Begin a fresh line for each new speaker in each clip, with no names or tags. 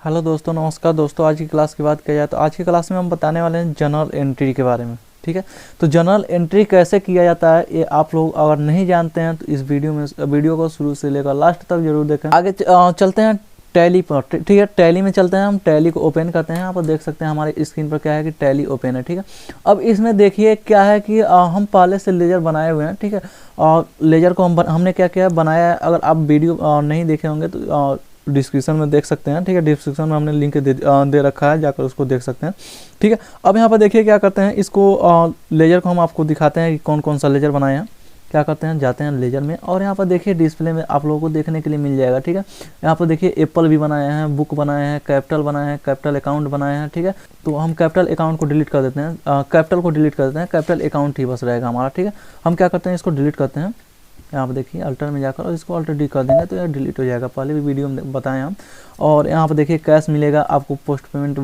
Hello दोस्तों, नमस्कार दोस्तों। आज की क्लास की बात किया जाए तो आज की क्लास में हम बताने वाले हैं जनरल एंट्री के बारे में। ठीक है, तो जनरल एंट्री कैसे किया जाता है ये आप लोग अगर नहीं जानते हैं तो इस वीडियो को शुरू से लेकर लास्ट तक जरूर देखें। आगे चलते हैं टैली पर। ठीक है, टैली में चलते हैं। हम टैली को ओपन करते हैं। यहाँ पर देख सकते हैं हमारे स्क्रीन पर क्या है कि टैली ओपन है। ठीक है, अब इसमें देखिए क्या है कि हम पहले से लेजर बनाए हुए हैं। ठीक है, और लेजर को हमने क्या किया बनाया है। अगर आप वीडियो नहीं देखे होंगे तो डिस्क्रिप्शन में देख सकते हैं। ठीक है, डिस्क्रिप्शन में हमने लिंक दे रखा है, जाकर उसको देख सकते हैं। ठीक है, अब यहाँ पर देखिए क्या करते हैं, इसको लेजर को हम आपको दिखाते हैं कि कौन कौन सा लेजर बनाए हैं। क्या करते हैं, जाते हैं लेजर में और यहाँ पर देखिए डिस्प्ले में आप लोगों को देखने के लिए मिल जाएगा। ठीक है, यहाँ पर देखिए एप्पल भी बनाए हैं, बुक बनाए हैं, कैपिटल बनाए हैं, कैपिटल अकाउंट बनाए हैं। ठीक है, तो हम कैपिटल अकाउंट को डिलीट कर देते हैं, कैपिटल को डिलीट कर देते हैं, कैपिटल अकाउंट ही बस रहेगा हमारा। ठीक है, हम क्या करते हैं, इसको डिलीट करते हैं। यहाँ पर देखिए अल्टर में जाकर और इसको अल्टर डी कर देंगे तो यह डिलीट हो जाएगा। पहले भी वीडियो में बताएं हम। और यहाँ पर देखिए कैश मिलेगा आपको, पोस्ट पेमेंट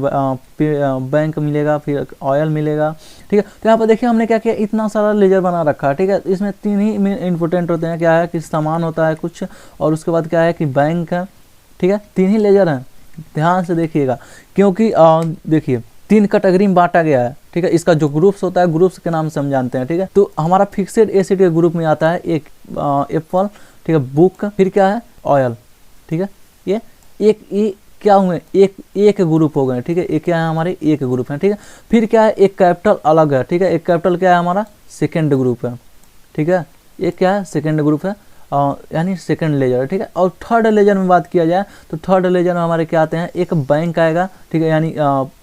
बैंक मिलेगा, फिर ऑयल मिलेगा। ठीक है, तो यहाँ पर देखिए हमने क्या किया, इतना सारा लेजर बना रखा है। ठीक है, इसमें तीन ही इंपॉर्टेंट होते हैं। क्या है कि सामान होता है कुछ, और उसके बाद क्या है कि बैंक है। ठीक है, तीन ही लेजर हैं, ध्यान से देखिएगा, क्योंकि देखिए 3 कैटेगरी में बांटा गया है। ठीक है, इसका जो ग्रुप्स होता है, ग्रुप्स के नाम से हम जानते हैं। ठीक है, तो हमारा फिक्सेड एसिड के ग्रुप में आता है एक एप्पल, ठीक है, बुक, फिर क्या है ऑयल। ठीक है, ये क्या हुए, एक ग्रुप हो गए। ठीक है, ये क्या है, हमारे एक ग्रुप है। ठीक है, फिर क्या है, एक कैपिटल अलग है। ठीक है, एक कैपिटल क्या है, हमारा सेकेंड ग्रुप है। ठीक है, ये क्या है, सेकेंड ग्रुप है, यानी सेकंड लेजर। ठीक है, और थर्ड लेजर में बात किया जाए तो थर्ड लेजर में हमारे क्या आते हैं, एक बैंक आएगा। ठीक है, यानी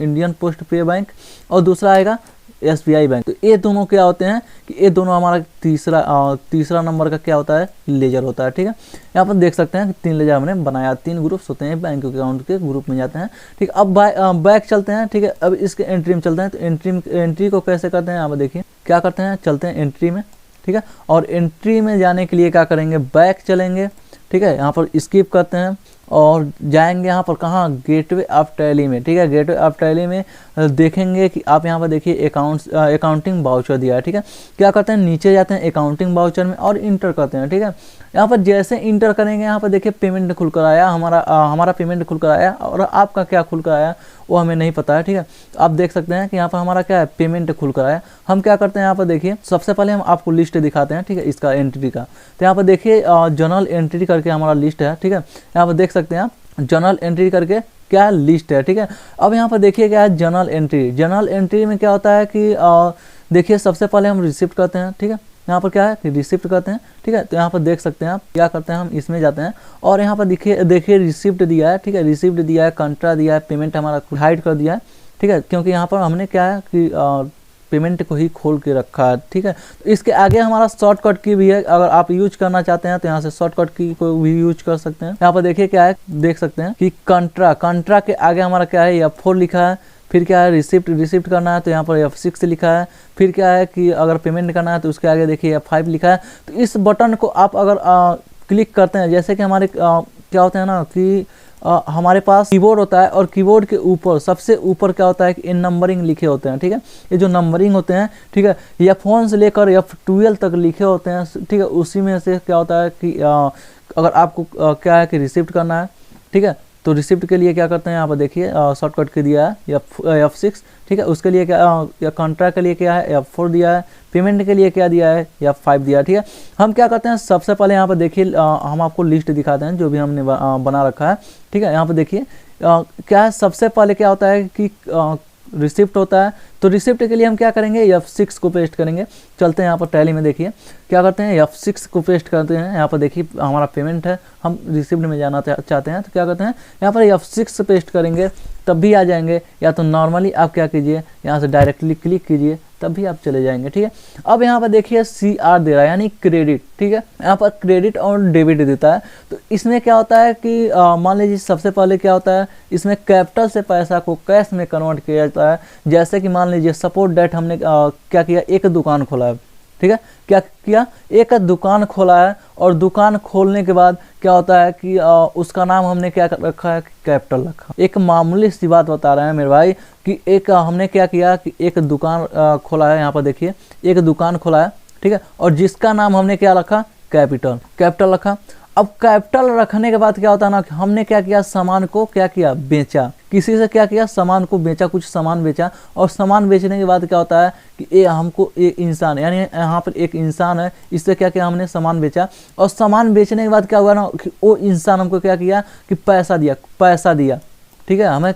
इंडियन पोस्ट पे बैंक, और दूसरा आएगा SBI बैंक। तो ये दोनों क्या होते हैं कि ये दोनों हमारा तीसरा नंबर का क्या होता है, लेजर होता है। ठीक है, यहाँ पर देख सकते हैं कि 3 लेजर हमने बनाया, 3 ग्रुप्स होते हैं, बैंक अकाउंट के ग्रुप में जाते हैं। ठीक है, अब बैक चलते हैं। ठीक है, अब इसके एंट्री में चलते हैं। तो एंट्री को कैसे करते हैं, यहाँ पर देखिए क्या करते हैं, चलते हैं एंट्री में। ठीक है, और एंट्री में जाने के लिए क्या करेंगे, बैक चलेंगे। ठीक है, यहाँ पर स्किप करते हैं और जाएंगे यहाँ पर कहाँ, गेटवे ऑफ टैली में। ठीक है, गेटवे ऑफ टैली में देखेंगे कि आप यहाँ पर देखिए अकाउंटिंग वाउचर दिया है। ठीक है, क्या करते हैं, नीचे जाते हैं अकाउंटिंग वाउचर में और इंटर करते हैं। ठीक है, यहाँ पर जैसे इंटर करेंगे यहाँ पर देखिए पेमेंट खुल कर आया, हमारा पेमेंट खुल कर आया, और आपका क्या खुल कर आया वो हमें नहीं पता है। ठीक है, तो आप देख सकते हैं कि यहाँ पर हमारा क्या है, पेमेंट खुल कर आया। हम क्या करते हैं, यहाँ पर देखिए सबसे पहले हम आपको लिस्ट दिखाते हैं। ठीक है, इसका एंट्री का, तो यहाँ पर देखिए जनरल एंट्री करके हमारा लिस्ट है। ठीक है, यहाँ पर देख सकते हैं आप जनरल एंट्री करके क्या लिस्ट है। ठीक है, अब यहाँ पर देखिए क्या है, जनरल एंट्री। जनरल एंट्री में क्या होता है कि देखिए सबसे पहले हम रिसिप्ट करते हैं। ठीक है, यहाँ पर क्या है कि रिसिप्ट करते हैं। ठीक है, तो यहाँ पर देख सकते हैं आप क्या करते हैं, हम इसमें जाते हैं और यहाँ पर देखिए रिसिप्ट दिया है। ठीक है, रिसिप्ट दिया है, कंट्रा दिया है, पेमेंट हमारा हाइड कर दिया है। ठीक है, क्योंकि यहाँ पर हमने क्या है कि पेमेंट को ही खोल के रखा है। ठीक है, तो इसके आगे हमारा शॉर्टकट की भी है, अगर आप यूज करना चाहते हैं तो यहाँ से शॉर्टकट की को भी यूज कर सकते हैं। यहाँ पर देखिए क्या है, देख सकते हैं कि कंट्रा के आगे हमारा क्या है, F4 लिखा है। फिर क्या है, रिसिप्ट करना है तो यहाँ पर F6 लिखा है। फिर क्या है कि अगर पेमेंट करना है तो उसके आगे देखिए F5 लिखा है। तो इस बटन को आप अगर क्लिक करते हैं, जैसे कि हमारे क्या होता है ना कि हमारे पास कीबोर्ड होता है और कीबोर्ड के ऊपर सबसे ऊपर क्या होता है कि इन नंबरिंग लिखे होते हैं। ठीक है, ये जो नंबरिंग होते हैं, ठीक है, F1 से लेकर F12 तक लिखे होते हैं। ठीक है, उसी में से क्या होता है कि अगर आपको क्या है कि रिसिप्ट करना है। ठीक है, तो रिसिप्ट के लिए क्या करते हैं, यहाँ पर देखिए शॉर्टकट के दिया है F6। ठीक है, उसके लिए क्या, या कॉन्ट्रैक्ट के लिए क्या है, F4 दिया है। पेमेंट के लिए क्या दिया है, F5 दिया है। ठीक है, हम क्या करते हैं, सबसे पहले यहाँ पर देखिए हम आपको लिस्ट दिखाते हैं जो भी हमने बना रखा है। ठीक है, यहाँ पर देखिए क्या है, सबसे पहले क्या होता है कि रिसिप्ट होता है। तो रिसिप्ट के लिए हम क्या करेंगे, F6 को पेस्ट करेंगे। चलते हैं यहाँ पर टैली में, देखिए क्या करते हैं, F6 को पेस्ट करते हैं। यहाँ पर देखिए हमारा पेमेंट है, हम रिसिप्ट में जाना चाहते हैं तो क्या करते हैं, यहाँ पर F6 पेस्ट करेंगे तब भी आ जाएंगे, या तो नॉर्मली आप क्या कीजिए, यहाँ से डायरेक्टली क्लिक कीजिए तब भी आप चले जाएंगे। ठीक है, अब यहाँ पर देखिए CR दे रहा है, यानी क्रेडिट। ठीक है, यहाँ पर क्रेडिट और डेबिट देता है। तो इसमें क्या होता है कि मान लीजिए सबसे पहले क्या होता है, इसमें कैपिटल से पैसा को कैश में कन्वर्ट किया जाता है। जैसे कि मान लीजिए सपोज डेट हमने क्या किया, एक दुकान खोला है। ठीक है, क्या किया, एक दुकान खोला है, और दुकान खोलने के बाद क्या होता है कि उसका नाम हमने क्या रखा है, कैपिटल रखा। एक मामूली सी बात बता रहे हैं मेरे भाई कि एक हमने क्या किया कि एक दुकान खोला है। यहाँ पर देखिए एक दुकान खोला है। ठीक है, और जिसका नाम हमने क्या रखा, कैपिटल रखा। अब कैपिटल रखने के बाद क्या होता है ना कि हमने क्या किया, सामान को क्या किया, बेचा, किसी से क्या किया, सामान को बेचा, कुछ सामान बेचा, और सामान बेचने के बाद क्या होता है कि ये हमको एक इंसान, यानी यहाँ पर एक इंसान है, इससे क्या किया, हमने सामान बेचा, और सामान बेचने के बाद क्या हुआ ना कि वो इंसान हमको क्या किया कि पैसा दिया, ठीक है, हमें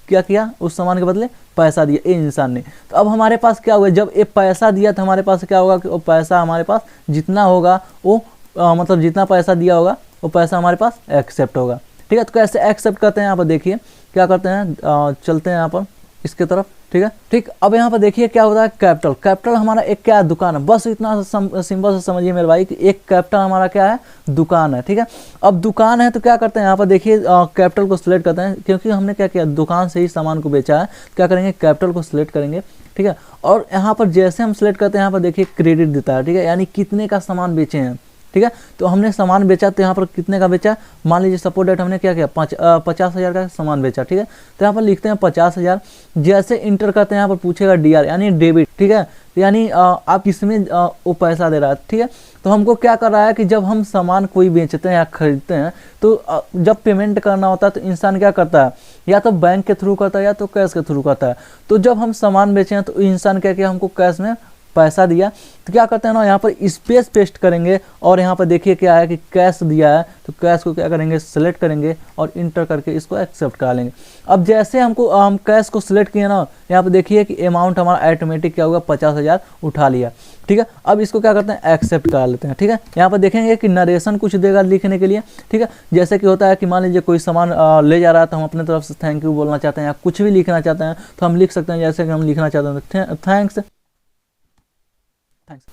क्या किया, उस सामान के बदले पैसा दिया ये इंसान ने। तो अब हमारे पास क्या हुआ, जब ये पैसा दिया तो हमारे पास क्या होगा कि वो पैसा हमारे पास जितना होगा वो मतलब जितना पैसा दिया होगा वो पैसा हमारे पास एक्सेप्ट होगा, ठीक है। तो कैसे एक्सेप्ट करते हैं, यहाँ पर देखिए क्या करते हैं, चलते हैं यहाँ पर इसके तरफ, ठीक है, ठीक। अब यहाँ पर देखिए क्या होता है, कैपिटल हमारा एक क्या दुकान है, बस इतना सिंपल से समझिए मेरे भाई कि एक कैपिटल हमारा क्या है, दुकान है, ठीक है। अब दुकान है तो क्या करते हैं, यहाँ पर देखिए कैपिटल को सिलेक्ट करते हैं, क्योंकि हमने क्या किया, दुकान से ही सामान को बेचा है, क्या करेंगे, कैपिटल को सिलेक्ट करेंगे, ठीक है। और यहाँ पर जैसे हम सिलेक्ट करते हैं, यहाँ पर देखिए क्रेडिट देता है, ठीक है, यानी कितने का सामान बेचे हैं, ठीक है। तो हमने सामान बेचा तो यहाँ पर कितने का बेचा, मान लीजिए सपोज डेट हमने क्या किया, 50,000 का सामान बेचा, ठीक है। तो यहाँ पर लिखते हैं 50,000, जैसे इंटर करते हैं यहाँ पर पूछेगा DR यानी डेबिट, ठीक है, यानी आप किसमें वो पैसा दे रहा है, ठीक है। तो हमको क्या कर रहा है कि जब हम सामान कोई बेचते हैं या खरीदते हैं तो जब पेमेंट करना होता है तो इंसान क्या करता है, या तो बैंक के थ्रू करता है या तो कैश के थ्रू करता है। तो जब हम सामान बेचे हैं तो इंसान क्या किया, हमको कैश में पैसा दिया, तो क्या करते हैं ना, यहाँ पर स्पेस पेस्ट करेंगे और यहाँ पर देखिए क्या है कि कैश दिया है, तो कैश को क्या करेंगे, सेलेक्ट करेंगे और इंटर करके इसको एक्सेप्ट करा लेंगे। अब जैसे हमको हम कैश को सिलेक्ट किए ना, यहाँ पर देखिए कि अमाउंट हमारा ऑटोमेटिक क्या होगा, 50,000 उठा लिया, ठीक है। अब इसको क्या करते हैं, एक्सेप्ट करा लेते हैं, ठीक है। यहाँ पर देखेंगे कि नरेशन कुछ देगा लिखने के लिए, ठीक है। जैसे कि होता है कि मान लीजिए कोई सामान ले जा रहा है तो हम अपने तरफ से थैंक यू बोलना चाहते हैं या कुछ भी लिखना चाहते हैं तो हम लिख सकते हैं, जैसे कि हम लिखना चाहते हैं थैंक्स,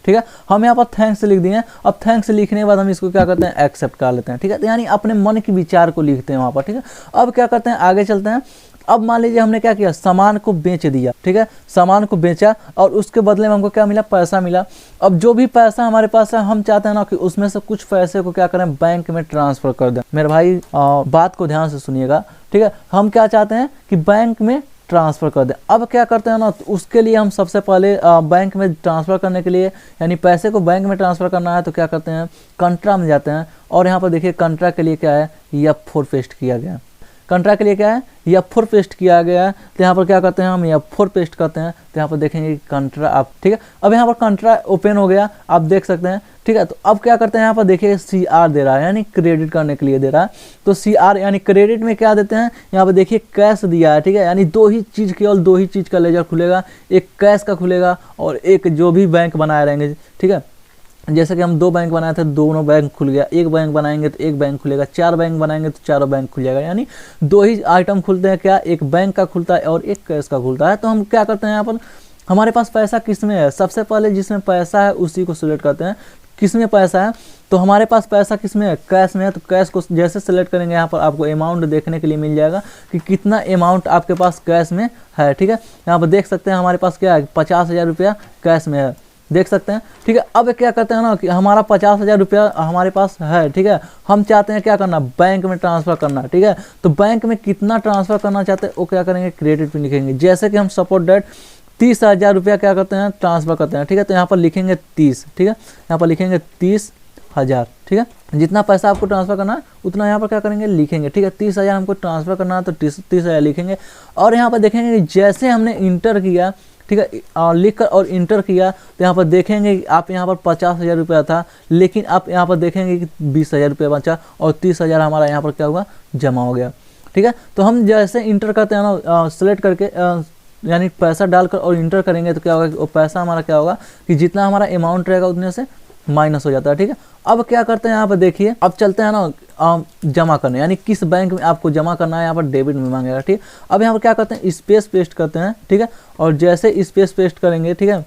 ठीक है। हम यहाँ पर थैंक्स लिख दिए। अब थैंक्स लिखने के बाद हम इसको क्या करते हैं, एक्सेप्ट कर लेते हैं, ठीक है। तो यानी अपने मन के विचार को लिखते हैं वहाँ पर, ठीक है। अब क्या करते हैं, आगे चलते हैं। अब मान लीजिए हमने क्या किया, सामान को बेच दिया, ठीक है, सामान को बेचा और उसके बदले में हमको क्या मिला, पैसा मिला। अब जो भी पैसा हमारे पास है हम चाहते हैं ना कि उसमें से कुछ पैसे को क्या करें, बैंक में ट्रांसफर कर दें। मेरे भाई बात को ध्यान से सुनिएगा, ठीक है। हम क्या चाहते हैं कि बैंक में ट्रांसफ़र कर दें। अब क्या करते हैं ना, तो उसके लिए हम सबसे पहले बैंक में ट्रांसफ़र करने के लिए, यानी पैसे को बैंक में ट्रांसफ़र करना है तो क्या करते हैं, कंट्रा में जाते हैं और यहाँ पर देखिए कंट्रा के लिए क्या है, F4 पेस्ट किया गया है। कंट्रा के लिए क्या है, F4 पेस्ट किया गया है। तो यहाँ पर क्या करते हैं, हम F4 पेस्ट करते हैं तो यहाँ पर देखेंगे कंट्रा आप, ठीक है। अब यहाँ पर कंट्रा ओपन हो गया, आप देख सकते हैं, ठीक है। तो अब क्या करते हैं, यहाँ पर देखिए CR दे रहा है, यानी क्रेडिट करने के लिए दे रहा है। तो CR यानी क्रेडिट में क्या देते हैं, यहाँ पर देखिए कैश दिया है, ठीक है। यानी दो ही चीज़, केवल दो ही चीज़ का लेजर खुलेगा, एक कैश का खुलेगा और एक जो भी बैंक बनाए रहेंगे, ठीक है। जैसे कि हम 2 बैंक बनाए थे, दोनों बैंक खुल गया, एक बैंक बनाएंगे तो एक बैंक खुलेगा, 4 बैंक बनाएंगे तो चारों बैंक खुल जाएगा, यानी 2 ही आइटम खुलते हैं, क्या, एक बैंक का खुलता है और एक कैश का खुलता है। तो हम क्या करते हैं, यहाँ पर हमारे पास पैसा किस में है, सबसे पहले जिसमें पैसा है उसी को सिलेक्ट करते हैं। किस में पैसा है, तो हमारे पास पैसा किस में है, कैश में है। तो कैश को जैसे सेलेक्ट करेंगे, यहाँ पर आपको अमाउंट देखने के लिए मिल जाएगा कि कितना अमाउंट आपके पास कैश में है, ठीक है। यहाँ पर देख सकते हैं हमारे पास क्या है, 50,000 रुपया कैश में है, देख सकते हैं, ठीक है। अब क्या करते हैं ना कि हमारा 50,000 रुपया हमारे पास है, ठीक है। हम चाहते हैं क्या करना, बैंक में ट्रांसफ़र करना, ठीक है। तो बैंक में कितना ट्रांसफ़र करना चाहते हैं वो क्या करेंगे, क्रेडिट पे लिखेंगे। जैसे कि हम सपोज डेट 30,000 रुपया क्या करते हैं, ट्रांसफ़र करते हैं, ठीक है। तो यहाँ पर लिखेंगे 30, ठीक है, यहाँ पर लिखेंगे 30,000, ठीक है। जितना पैसा आपको ट्रांसफ़र करना है उतना यहाँ पर क्या करेंगे, लिखेंगे, ठीक है। 30,000 हमको ट्रांसफ़र करना है तो 30,000 लिखेंगे। और यहाँ पर देखेंगे कि जैसे हमने इंटर किया, ठीक है, लिख कर और इंटर किया तो यहाँ पर देखेंगे आप यहाँ पर 50,000 रुपया था, लेकिन आप यहाँ पर देखेंगे कि 20,000 रुपया बचा और 30,000 हमारा यहाँ पर क्या हुआ, जमा हो गया, ठीक है। तो हम जैसे इंटर करते हैं ना, सेलेक्ट करके यानी पैसा डालकर और इंटर करेंगे तो क्या होगा, वो पैसा हमारा क्या होगा कि जितना हमारा अमाउंट रहेगा उतने से माइनस हो जाता है, ठीक है। अब क्या करते हैं, यहाँ पर देखिए, अब चलते हैं ना जमा करने, यानी किस बैंक में आपको जमा करना है, यहाँ पर डेबिट में मांगेगा, ठीक। अब यहाँ पर क्या करते हैं, स्पेस पेस्ट करते हैं, ठीक है। और जैसे स्पेस पेस्ट करेंगे, ठीक है,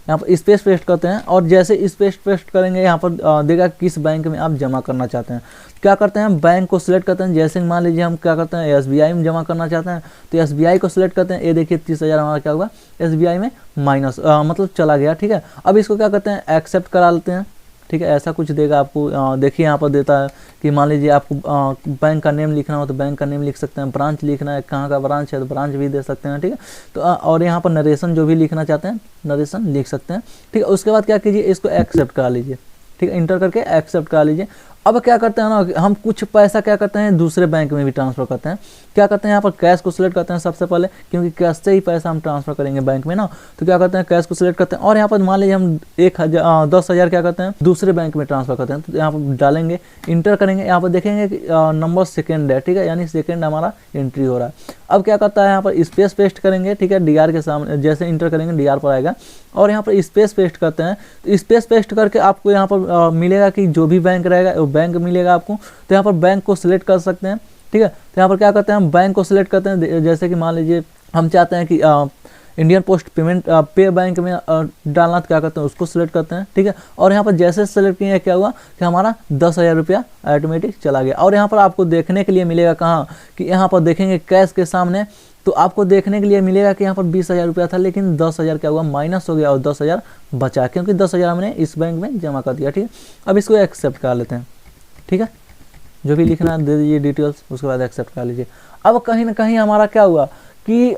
यहाँ पर स्पेस पेस्ट करते हैं और जैसे स्पेस पेस्ट करेंगे यहाँ पर देगा किस बैंक में आप जमा करना चाहते हैं। क्या करते हैं, बैंक को सिलेक्ट करते हैं। जैसे मान लीजिए हम क्या करते हैं, SBI में जमा करना चाहते हैं तो SBI को सिलेक्ट करते हैं। ये देखिए 30,000 हमारा क्या हुआ, SBI में माइनस मतलब चला गया, ठीक है। अब इसको क्या करते हैं, एक्सेप्ट करा लेते हैं, ठीक है। ऐसा कुछ देगा आपको, देखिए यहाँ पर देता है कि मान लीजिए आपको बैंक का नेम लिखना हो तो बैंक का नेम लिख सकते हैं, ब्रांच लिखना है, कहाँ का ब्रांच है तो ब्रांच भी दे सकते हैं, ठीक है। तो और यहाँ पर नरेशन जो भी लिखना चाहते हैं नरेशन लिख सकते हैं, ठीक है। उसके बाद क्या कीजिए, इसको एक्सेप्ट करा लीजिए, ठीक है, इंटर करके एक्सेप्ट करा लीजिए। अब क्या करते हैं ना, हम कुछ पैसा क्या करते हैं दूसरे बैंक में भी ट्रांसफ़र करते हैं। क्या करते हैं यहाँ पर कैश को सिलेक्ट करते हैं सबसे पहले, क्योंकि कैश से ही पैसा हम ट्रांसफ़र करेंगे बैंक में ना। तो क्या करते हैं कैश को सिलेक्ट करते हैं और यहाँ पर मान लीजिए हम 10,000 क्या करते हैं दूसरे बैंक में ट्रांसफ़र करते हैं। तो यहाँ पर डालेंगे, इंटर करेंगे, यहाँ पर देखेंगे कि नंबर सेकेंड है, ठीक है, यानी सेकेंड हमारा एंट्री हो रहा है। अब क्या करता है यहाँ पर स्पेस पेस्ट करेंगे, ठीक है, डीआर के सामने जैसे इंटर करेंगे डीआर पर आएगा और यहाँ पर स्पेस पेस्ट करते हैं। तो स्पेस पेस्ट करके आपको यहाँ पर मिलेगा कि जो भी बैंक रहेगा वो बैंक मिलेगा आपको। तो यहाँ पर बैंक को सिलेक्ट कर सकते हैं, ठीक है। तो यहाँ पर क्या करते हैं हम बैंक को सिलेक्ट करते हैं, जैसे कि मान लीजिए हम चाहते हैं कि इंडियन पोस्ट पेमेंट पे बैंक में डालना, तो क्या करते हैं उसको सिलेक्ट करते हैं, ठीक है। और यहाँ पर जैसे सेलेक्ट किए क्या हुआ कि हमारा 10,000 रुपया ऑटोमेटिक चला गया। और यहाँ पर आपको देखने के लिए मिलेगा कहाँ कि यहाँ पर देखेंगे कैश के सामने, तो आपको देखने के लिए मिलेगा कि यहाँ पर 20,000 रुपया था, लेकिन 10,000 क्या हुआ माइनस हो गया और 10,000 बचा, क्योंकि 10,000 हमने इस बैंक में जमा कर दिया, ठीक है। अब इसको एक्सेप्ट कर लेते हैं, ठीक है, जो भी लिखना है दे दीजिए डिटेल्स, उसके बाद एक्सेप्ट कर लीजिए। अब कहीं ना कहीं हमारा क्या हुआ कि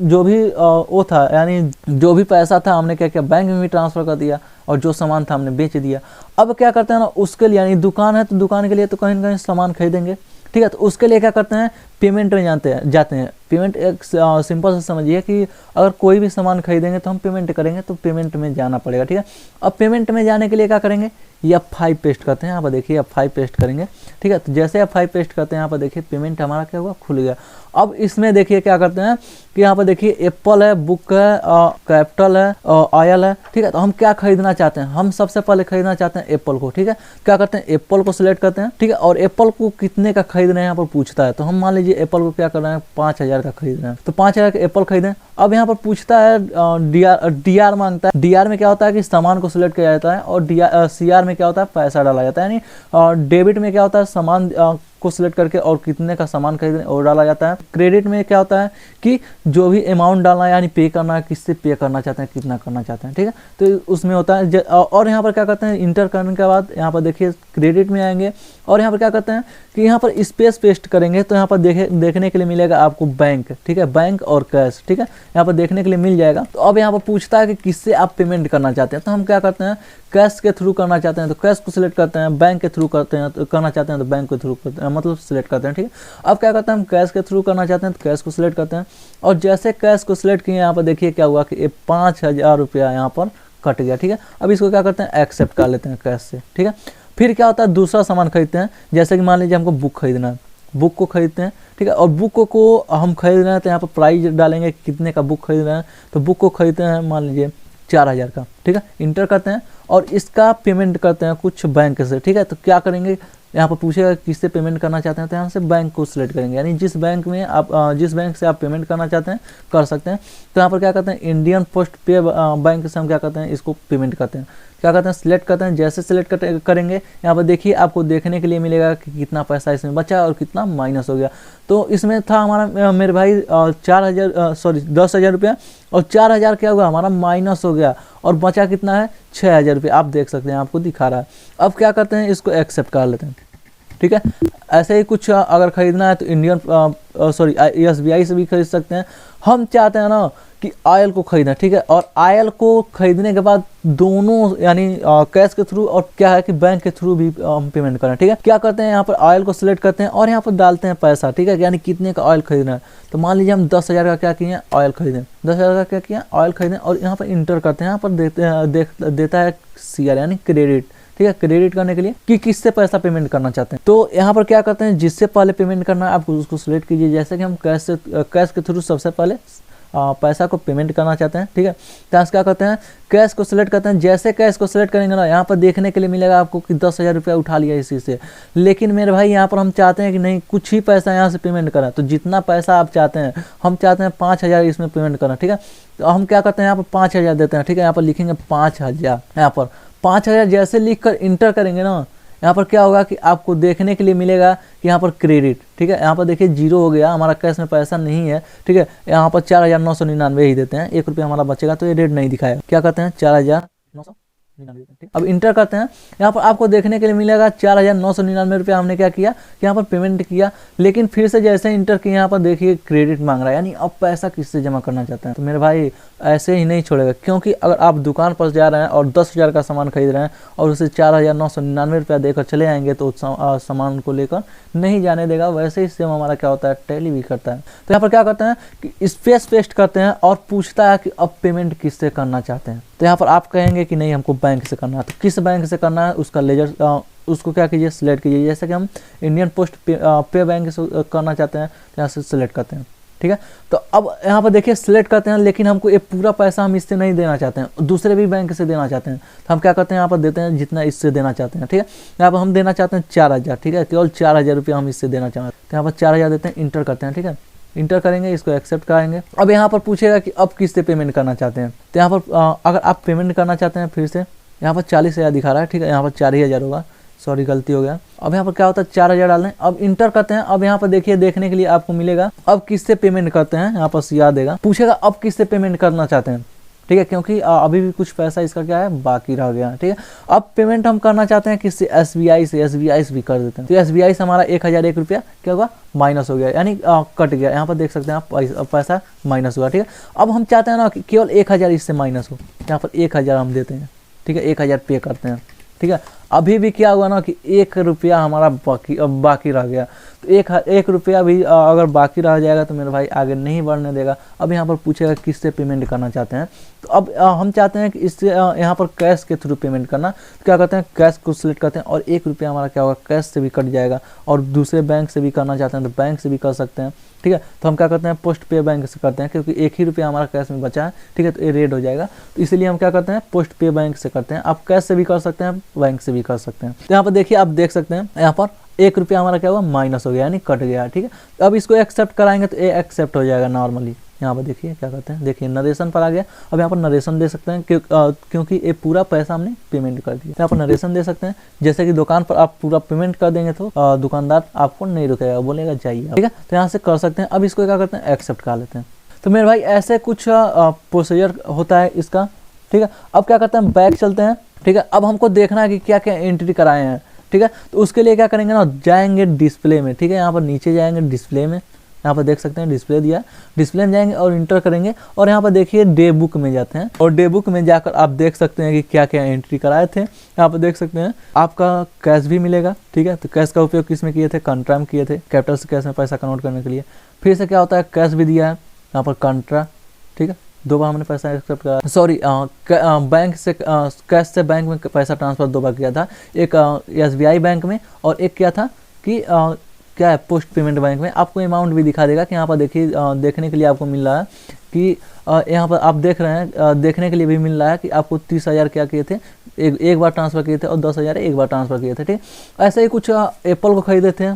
जो भी वो था, यानी जो भी पैसा था हमने क्या किया बैंक में भी ट्रांसफ़र कर दिया और जो सामान था हमने बेच दिया। अब क्या करते हैं ना, उसके लिए यानी दुकान है तो दुकान के लिए तो कहीं ना कहीं सामान खरीदेंगे, ठीक है। तो उसके लिए क्या करते हैं पेमेंट में जाते हैं। पेमेंट एक सिंपल से समझिए कि अगर कोई भी सामान खरीदेंगे तो हम पेमेंट करेंगे, तो पेमेंट में जाना पड़ेगा, ठीक है। अब पेमेंट में जाने के लिए क्या करेंगे, F5 पेस्ट करते हैं, यहाँ पर देखिए F5 पेस्ट करेंगे, ठीक है। तो जैसे F5 पेस्ट करते हैं यहाँ पर देखिए पेमेंट हमारा क्या हुआ खुल गया। अब इसमें देखिए क्या करते हैं कि यहाँ पर देखिए एप्पल है, बुक है, कैपिटल है, ऑयल है, ठीक है। तो हम क्या खरीदना चाहते हैं, हम सबसे पहले खरीदना चाहते हैं एप्पल को, ठीक है। क्या करते हैं एप्पल को सिलेक्ट करते हैं, ठीक है। और एप्पल को कितने का खरीदना है यहाँ पर पूछता है, तो हम मान लीजिए एप्पल को क्या करना है 5,000 का खरीदना है, तो 5,000 का एप्पल खरीदें। अब यहाँ पर पूछता है डीआर मांगता है। डीआर में क्या होता है कि सामान को सिलेक्ट किया जाता है और सीआर में क्या होता है पैसा डाला जाता है, यानी डेबिट में क्या होता है सामान को सिलेक्ट करके और कितने का सामान खरीदने और डाला जाता है। क्रेडिट में क्या होता है कि जो भी अमाउंट डालना है यानी पे करना है, किससे पे करना चाहते हैं, कितना करना चाहते हैं, ठीक है। तो उसमें होता है और यहाँ पर क्या करते हैं इंटर करने के बाद यहाँ पर देखिए क्रेडिट में आएंगे और यहाँ पर क्या करते हैं कि यहाँ पर स्पेस पेस्ट करेंगे, तो यहाँ पर देखने के लिए मिलेगा आपको बैंक, ठीक है, बैंक और कैश, ठीक है, यहाँ पर देखने के लिए मिल जाएगा। तो अब यहाँ पर पूछता है कि किससे आप पेमेंट करना चाहते हैं, तो हम क्या करते हैं कैश के थ्रू करना चाहते हैं तो कैश को सिलेक्ट करते हैं, बैंक के थ्रू करते हैं तो करना चाहते हैं तो बैंक के थ्रू करते हैं, मतलब सिलेक्ट करते हैं, ठीक है। अब क्या करते हैं हम कैश के थ्रू करना चाहते हैं तो कैश को सिलेक्ट करते हैं और जैसे कैश को सिलेक्ट किए यहाँ पर देखिए क्या हुआ कि 5,000 रुपया यहाँ पर कट गया, ठीक है। अब इसको क्या करते हैं एक्सेप्ट कर लेते हैं कैश से, ठीक है। फिर क्या होता है दूसरा सामान खरीदते हैं, जैसे कि मान लीजिए हमको बुक खरीदना है, बुक को खरीदते हैं, ठीक है। और बुक को हम खरीद रहे हैं तो यहाँ पर प्राइस डालेंगे कितने का बुक खरीद रहे हैं, तो बुक को खरीदते हैं मान लीजिए 4,000 का, ठीक है, इंटर करते हैं और इसका पेमेंट करते हैं कुछ बैंक से, ठीक है। तो क्या करेंगे यहाँ पर पूछेगा किससे पेमेंट करना चाहते हैं, तो यहाँ से बैंक को सिलेक्ट करेंगे, यानी जिस बैंक में आप जिस बैंक से आप पेमेंट करना चाहते हैं कर सकते हैं। तो यहाँ पर क्या करते हैं इंडियन पोस्ट पे बैंक से हम क्या करते हैं इसको पेमेंट करते हैं, क्या करते हैं सिलेक्ट करते हैं। जैसे सिलेक्ट करेंगे यहाँ पर देखिए आपको देखने के लिए मिलेगा कि कितना पैसा इसमें बचा और कितना माइनस हो गया। तो इसमें था हमारा मेरे भाई 10,000 रुपया और 4,000 क्या हुआ हमारा माइनस हो गया और बचा कितना है 6,000 रुपया, आप देख सकते हैं आपको दिखा रहा है। अब क्या करते हैं इसको एक्सेप्ट कर लेते हैं, ठीक है। ऐसे ही कुछ अगर खरीदना है तो इंडियन SBI से भी खरीद सकते हैं। हम चाहते हैं ना कि ऑयल को खरीदें, ठीक है, और ऑयल को खरीदने के बाद दोनों यानी कैश के थ्रू और क्या है कि बैंक के थ्रू भी हम पेमेंट करें, ठीक है। क्या करते हैं यहाँ पर ऑयल को सिलेक्ट करते हैं और यहाँ पर डालते हैं पैसा, ठीक है, यानी कितने का ऑयल खरीदना है। तो मान लीजिए हम 10,000 का क्या किए ऑयल खरीदें, 10,000 का क्या किया ऑयल खरीदें और यहाँ पर इंटर करते हैं, यहाँ पर देता है CR यानी क्रेडिट, ठीक है, क्रेडिट करने के लिए कि किससे पैसा पेमेंट करना चाहते हैं। तो यहाँ पर क्या करते हैं जिससे पहले पेमेंट करना है आपको उसको सिलेक्ट कीजिए, जैसे कि हम कैश के थ्रू सबसे पहले पैसा को पेमेंट करना चाहते हैं, ठीक है। तो क्या करते हैं कैश को सिलेक्ट करते हैं, जैसे कैश को सिलेक्ट करेंगे ना यहाँ पर देखने के लिए मिलेगा आपको कि 10,000 रुपया उठा लिया इसी से। लेकिन मेरे भाई यहाँ पर हम चाहते हैं कि नहीं कुछ ही पैसा यहाँ से पेमेंट करें, तो जितना पैसा आप चाहते हैं हम चाहते हैं 5,000 इसमें पेमेंट करना, ठीक है। तो हम क्या करते हैं यहाँ पर 5,000 देते हैं, ठीक है, यहाँ पर लिखेंगे 5,000, यहाँ पर 5,000 जैसे लिख कर इंटर करेंगे ना यहाँ पर क्या होगा कि आपको देखने के लिए मिलेगा कि यहाँ पर क्रेडिट, ठीक है, यहाँ पर देखिए 0 हो गया, हमारा कैश में पैसा नहीं है, ठीक है। यहाँ पर 4,999 ही देते हैं, 1 रुपया हमारा बचेगा तो ये रेट नहीं दिखाएगा। क्या कहते हैं 4,999 अब इंटर करते हैं, यहाँ पर आपको देखने के लिए मिलेगा 4,999 रुपया हमने क्या किया, यहाँ पर पेमेंट किया। लेकिन फिर से जैसे इंटर किया यहाँ पर देखिए क्रेडिट मांग रहा है, यानी अब पैसा किससे जमा करना चाहते हैं। तो मेरे भाई ऐसे ही नहीं छोड़ेगा, क्योंकि अगर आप दुकान पर जा रहे हैं और 10,000 का सामान खरीद रहे हैं और उसे 4,999 रुपया देकर चले आएंगे तो सामान को लेकर नहीं जाने देगा। वैसे ही सेम हमारा क्या होता है, टैली भी करता है। तो यहाँ पर क्या करते हैं कि स्पेस पेस्ट करते हैं और पूछता है कि अब पेमेंट किससे करना चाहते हैं। तो यहाँ पर आप कहेंगे कि नहीं हमको बैंक से करना है, तो किस बैंक से करना है उसका लेजर उसको क्या कीजिए, सिलेक्ट कीजिए। जैसे कि हम इंडियन पोस्ट पे बैंक से करना चाहते हैं तो यहाँ से सिलेक्ट करते हैं, ठीक है। तो अब यहाँ पर देखिए सिलेक्ट करते हैं, लेकिन हमको ये पूरा पैसा हम इससे नहीं देना चाहते हैं, दूसरे भी बैंक से देना चाहते हैं। तो हम क्या करते हैं, यहाँ पर देते हैं जितना इससे देना चाहते हैं, ठीक है। यहाँ पर हम देना चाहते हैं 4,000, ठीक है, केवल 4,000 रुपया हम इससे देना चाहते हैं। तो यहाँ पर 4,000 देते हैं, इंटर करते हैं, ठीक है। इंटर करेंगे, इसको एक्सेप्ट कराएंगे। अब यहाँ पर पूछेगा कि अब किससे पेमेंट करना चाहते हैं। तो यहाँ पर अगर आप पेमेंट करना चाहते हैं, फिर से यहाँ पर 40,000 दिखा रहा है, ठीक है, यहाँ पर 4,000 होगा, सॉरी गलती हो गया। अब यहाँ पर क्या होता है, 4,000 डालना है। अब इंटर करते हैं। अब यहाँ पर देखिए देखने के लिए आपको मिलेगा अब किससे पेमेंट करते हैं, यहाँ पर याद देगा, पूछेगा अब किससे पेमेंट करना चाहते हैं, ठीक है, क्योंकि अभी भी कुछ पैसा इसका क्या है बाकी रह गया, ठीक है। अब पेमेंट हम करना चाहते हैं किससे, SBI से, SBI से भी कर देते हैं। तो SBI से हमारा 1,001 रुपया क्या हुआ, माइनस हो गया, यानी कट गया। यहाँ पर देख सकते हैं आप पैसा माइनस हुआ, ठीक है। अब हम चाहते हैं ना कि केवल 1,000 इससे माइनस हो, यहाँ पर 1,000 हम देते हैं, ठीक है, 1,000 पे करते हैं, ठीक है। अभी भी क्या हुआ ना कि 1 रुपया हमारा बाकी रह गया। तो 1 रुपया भी अगर बाकी रह जाएगा तो मेरे भाई आगे नहीं बढ़ने देगा। अब यहाँ पर पूछेगा किससे पेमेंट करना चाहते हैं। तो अब हम चाहते हैं कि इससे यहाँ पर कैश के थ्रू पेमेंट करना। तो क्या करते हैं, कैश को सिलेक्ट करते हैं और 1 रुपया हमारा क्या होगा, कैश से भी कट जाएगा। और दूसरे बैंक से भी करना चाहते हैं तो बैंक से भी कर सकते हैं, ठीक है। तो हम क्या करते हैं, पोस्ट पे बैंक से करते हैं, क्योंकि 1 ही रुपया हमारा कैश में बचा है, ठीक है, तो ये रेड हो जाएगा। तो इसलिए हम क्या करते हैं, पोस्ट पे बैंक से करते हैं। आप कैश से भी कर सकते हैं, बैंक से भी कर सकते हैं। तो यहाँ पर देखिए आप देख सकते हैं यहाँ पर 1 रुपया हमारा क्या हुआ, माइनस हो गया, यानी कट गया, ठीक है। अब इसको एक्सेप्ट कराएंगे तो ये एक्सेप्ट हो जाएगा नॉर्मली। यहाँ पर देखिए क्या करते हैं, देखिए नरेशन पर आ गया। अब यहाँ पर नरेशन दे सकते हैं क्योंकि ये पूरा पैसा हमने पेमेंट कर दिया। यहाँ पर नरेशन दे सकते हैं, जैसे कि दुकान पर आप पूरा पेमेंट कर देंगे तो दुकानदार आपको नहीं रुकेगा, बोलेगा जाइए, ठीक है। तो यहाँ से कर सकते हैं। अब इसको क्या करते हैं, एक्सेप्ट कर लेते हैं। तो मेरे भाई ऐसे कुछ प्रोसीजर होता है इसका, ठीक है। अब क्या करते हैं, बैक चलते हैं, ठीक है। अब हमको देखना है कि क्या क्या एंट्री कराए हैं, ठीक है। तो उसके लिए क्या करेंगे ना, जाएंगे डिस्प्ले में, ठीक है। यहाँ पर नीचे जाएंगे डिस्प्ले में, यहाँ पर देख सकते हैं डिस्प्ले दिया, डिस्प्ले में जाएंगे और इंटर करेंगे। और यहाँ पर देखिए डे बुक में जाते हैं और डे बुक में जाकर आप देख सकते हैं कि क्या क्या एंट्री कराए थे। यहाँ पर देख सकते हैं आपका कैश भी मिलेगा, ठीक है। तो कैश का उपयोग किस में किए थे, कंट्रा में किए थे, कैपिटल से कैश में पैसा कन्वर्ट करने के लिए। फिर से क्या होता है, कैश भी दिया है यहाँ पर कंट्रा, ठीक है। 2 बार हमने पैसा एक्सेप्ट करा, सॉरी बैंक से कैश से बैंक में पैसा ट्रांसफर 2 बार किया था, एक SBI बैंक में और एक क्या था कि क्या है, पोस्ट पेमेंट बैंक में। आपको अमाउंट भी दिखा देगा कि यहाँ पर देखिए देखने के लिए आपको मिल रहा है कि यहाँ पर आप देख रहे हैं, देखने के लिए भी मिल रहा है कि आपको 30,000 क्या किए थे, एक बार ट्रांसफ़र किए थे और 10,000 एक बार ट्रांसफ़र किए थे, ठीक। ऐसे ही कुछ एप्पल को खरीदे थे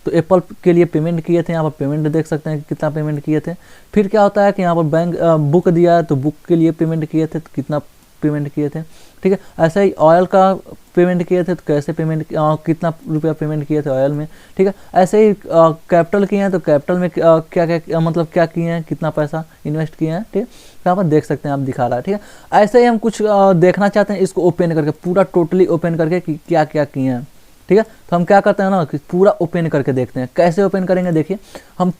तो एप्पल के लिए पेमेंट किए थे, यहाँ पर पेमेंट देख सकते हैं कि कितना पेमेंट किए थे। फिर क्या होता है कि यहाँ पर बैंक बुक दिया है तो बुक के लिए पेमेंट किए थे तो कितना पेमेंट किए थे, ठीक है। ऐसा ही ऑयल का पेमेंट किए थे तो कैसे पेमेंट कितना रुपया पेमेंट किए थे ऑयल में, ठीक है। ऐसे ही कैपिटल किए हैं तो कैपिटल में क्या क्या मतलब क्या किए हैं, कितना पैसा इन्वेस्ट किए हैं, ठीक है। यहाँ पर देख सकते हैं आप दिखा रहा है, ठीक है। ऐसे ही हम कुछ देखना चाहते हैं, इसको ओपन करके पूरा टोटली ओपन करके कि क्या क्या किए हैं, ठीक है। तो हम क्या करते हैं ना कि पूरा ओपन करके देखते हैं। कैसे ओपन करेंगे, देखिए हम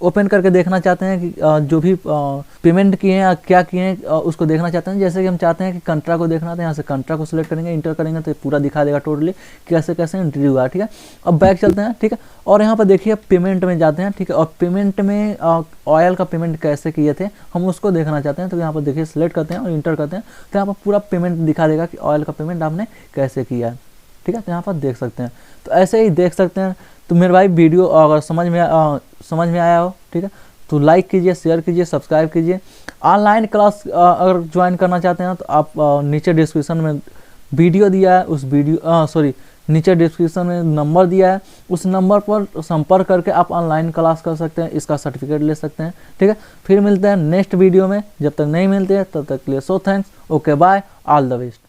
ओपन करके देखना चाहते हैं कि जो भी पेमेंट किए हैं क्या किए हैं उसको देखना चाहते हैं। जैसे कि हम चाहते हैं कि कंट्रा को देखना था, यहाँ से कंट्रा को सिलेक्ट करेंगे, इंटर करेंगे तो पूरा दिखा देगा टोटली कैसे कैसे एंट्री हुआ, ठीक है। अब बैक चलते हैं, ठीक है। और यहाँ पर देखिए पेमेंट में जाते हैं, ठीक है। और पेमेंट में ऑयल का पेमेंट कैसे किए थे हम उसको देखना चाहते हैं। तो यहाँ पर देखिए सिलेक्ट करते हैं और इंटर करते हैं तो यहाँ पर पूरा पेमेंट दिखा देगा कि ऑयल का पेमेंट आपने कैसे किया है, ठीक है। तो यहाँ पर देख सकते हैं। तो ऐसे ही देख सकते हैं। तो मेरे भाई वीडियो अगर समझ में आया हो, ठीक है, तो लाइक कीजिए, शेयर कीजिए, सब्सक्राइब कीजिए। ऑनलाइन क्लास अगर ज्वाइन करना चाहते हैं तो आप नीचे डिस्क्रिप्शन में वीडियो दिया है, उस वीडियो नीचे डिस्क्रिप्शन में नंबर दिया है, उस नंबर पर संपर्क करके आप ऑनलाइन क्लास कर सकते हैं, इसका सर्टिफिकेट ले सकते हैं, ठीक है। फिर मिलते हैं नेक्स्ट वीडियो में, जब तक नहीं मिलते हैं तब तक के लिए so thanks, okay bye, all the best.